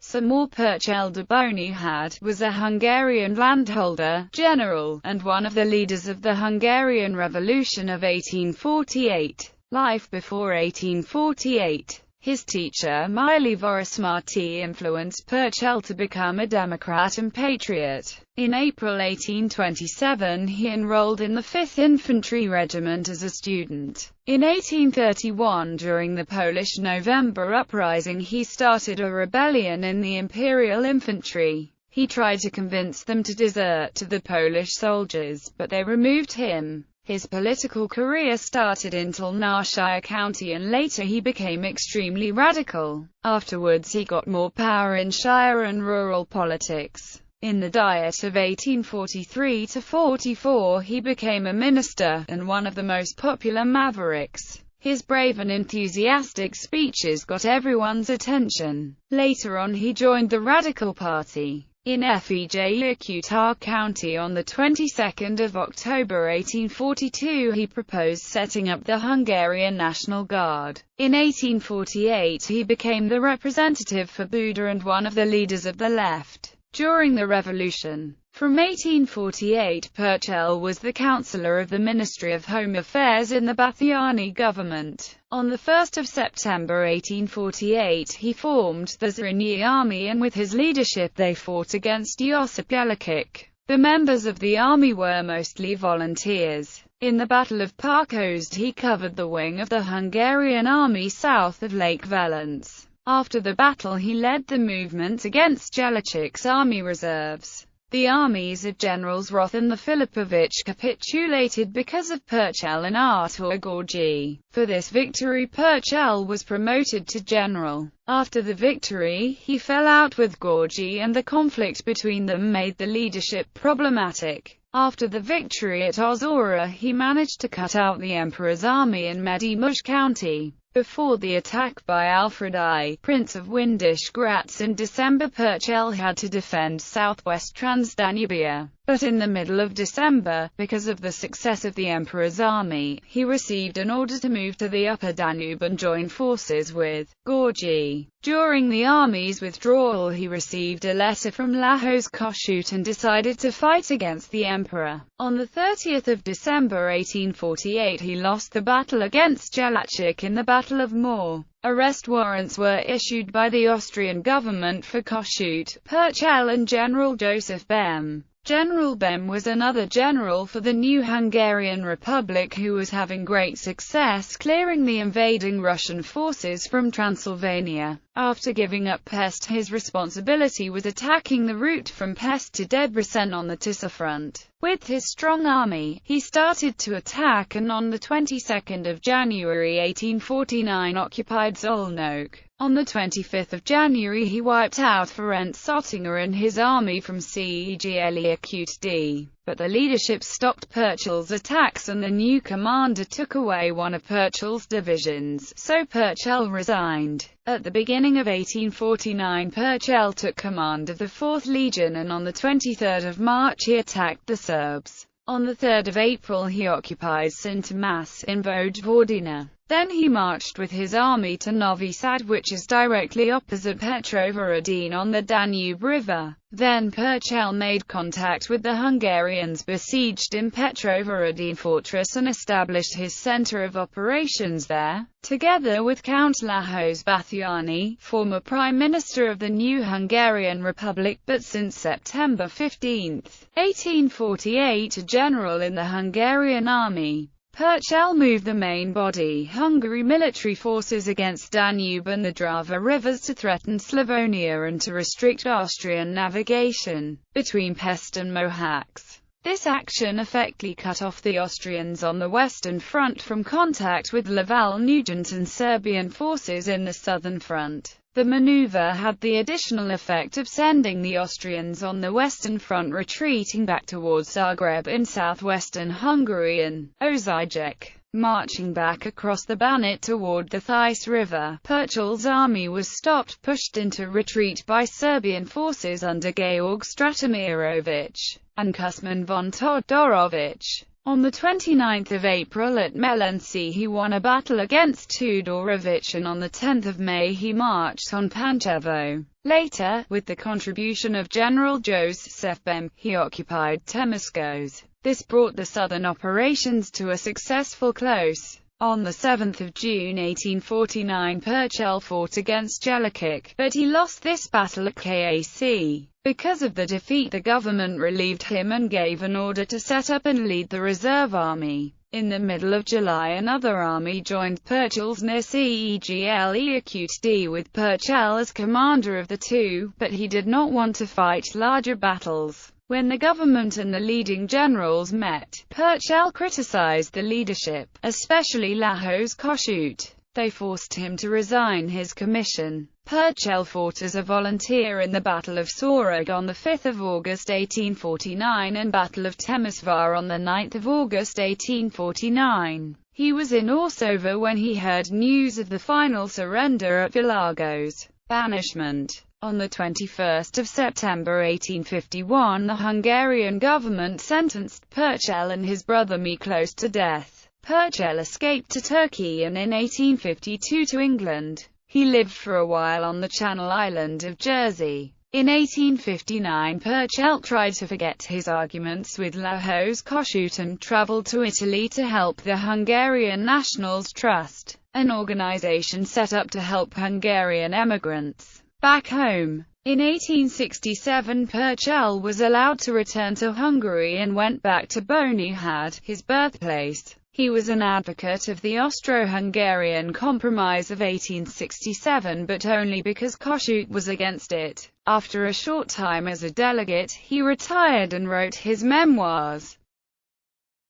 Sir Mór Perczel de Bonyhad was a Hungarian landholder, general, and one of the leaders of the Hungarian Revolution of 1848. Life before 1848. His teacher Mili Vorosmarty influenced Perczel to become a Democrat and patriot. In April 1827 he enrolled in the 5th Infantry Regiment as a student. In 1831, during the Polish November Uprising, he started a rebellion in the Imperial Infantry. He tried to convince them to desert to the Polish soldiers, but they removed him. His political career started in Tolnashire County and later he became extremely radical. Afterwards he got more power in shire and rural politics. In the Diet of 1843–44 he became a minister, and one of the most popular mavericks. His brave and enthusiastic speeches got everyone's attention. Later on he joined the Radical Party. In Utah County on the 22nd of October 1842 he proposed setting up the Hungarian National Guard. In 1848 he became the representative for Buda and one of the leaders of the left. During the Revolution, from 1848 Perczel was the councillor of the Ministry of Home Affairs in the Batthyány government. On 1 September 1848 he formed the Zrínyi army and with his leadership they fought against Josip Jelakic. The members of the army were mostly volunteers. In the Battle of Parkhozd he covered the wing of the Hungarian army south of Lake Valence. After the battle he led the movement against Jelacic's army reserves. The armies of Generals Roth and Filipovich capitulated because of Perczel and Artur Gorgi. For this victory Perczel was promoted to general. After the victory, he fell out with Gorgi and the conflict between them made the leadership problematic. After the victory at Ozora he managed to cut out the Emperor's army in Medimush County. Before the attack by Alfred I, Prince of Windisch Gratz in December, Perczel had to defend southwest Transdanubia. But in the middle of December, because of the success of the Emperor's army, he received an order to move to the upper Danube and join forces with Gorgi. During the army's withdrawal he received a letter from Lajos Kossuth and decided to fight against the Emperor. On 30 December 1848 he lost the battle against Jelacic in the Battle of Mór. Arrest warrants were issued by the Austrian government for Kossuth, Perczel and General Joseph Bem. General Bem was another general for the new Hungarian Republic who was having great success clearing the invading Russian forces from Transylvania. After giving up Pest, his responsibility was attacking the route from Pest to Debrecen on the Tisza front. With his strong army, he started to attack and on the 22nd of January 1849 occupied Szolnok. On the 25th of January he wiped out Ferenc Zöttinger and his army from Cegléd, but the leadership stopped Perczel's attacks and the new commander took away one of Perczel's divisions, so Perczel resigned. At the beginning of 1849 Perczel took command of the 4th Legion and on the 23rd of March he attacked the Serbs. On the 3rd of April he occupied Sint-Tomas in Vojvodina. Then he marched with his army to Novi Sad, which is directly opposite Petrovaradin on the Danube River. Then Perczel made contact with the Hungarians besieged in Petrovaradin fortress and established his center of operations there, together with Count Lajos Batthyány, former Prime Minister of the new Hungarian Republic but since September 15, 1848 a general in the Hungarian army. Perczel moved the main body Hungary military forces against Danube and the Drava rivers to threaten Slavonia and to restrict Austrian navigation between Pest and Mohacs. This action effectively cut off the Austrians on the Western Front from contact with Laval Nugent and Serbian forces in the Southern Front. The maneuver had the additional effect of sending the Austrians on the Western Front retreating back towards Zagreb in southwestern Hungary and Ózsegyek. Marching back across the Banat toward the Theiss River, Perczel's army was stopped, pushed into retreat by Serbian forces under Georg Stratomirovich and Kusman von Todorovic. On the 29th of April at Melenci he won a battle against Tudorovich, and on the 10th of May he marched on Pančevo. Later, with the contribution of General Joseph Bem, he occupied Temescos. This brought the southern operations to a successful close. On the 7th of June 1849 Perczel fought against Jellicoe, but he lost this battle at Kac. Because of the defeat, the government relieved him and gave an order to set up and lead the reserve army. In the middle of July another army joined Perczel's near Cegle with Perczel as commander of the two, but he did not want to fight larger battles. When the government and the leading generals met, Perczel criticized the leadership, especially Lajos Kossuth. They forced him to resign his commission. Perczel fought as a volunteer in the Battle of Sorog on 5 August 1849 and Battle of Temesvar on 9 August 1849. He was in Orsova when he heard news of the final surrender at Vilagos. Banishment. On 21 September 1851 the Hungarian government sentenced Perczel and his brother Miklós to death. Perczel escaped to Turkey and in 1852 to England. He lived for a while on the Channel Island of Jersey. In 1859 Perczel tried to forget his arguments with Lajos Kossuth and travelled to Italy to help the Hungarian Nationals Trust, an organization set up to help Hungarian emigrants back home. In 1867 Perczel was allowed to return to Hungary and went back to Bonyhad, his birthplace. He was an advocate of the Austro-Hungarian Compromise of 1867, but only because Kossuth was against it. After a short time as a delegate, he retired and wrote his memoirs.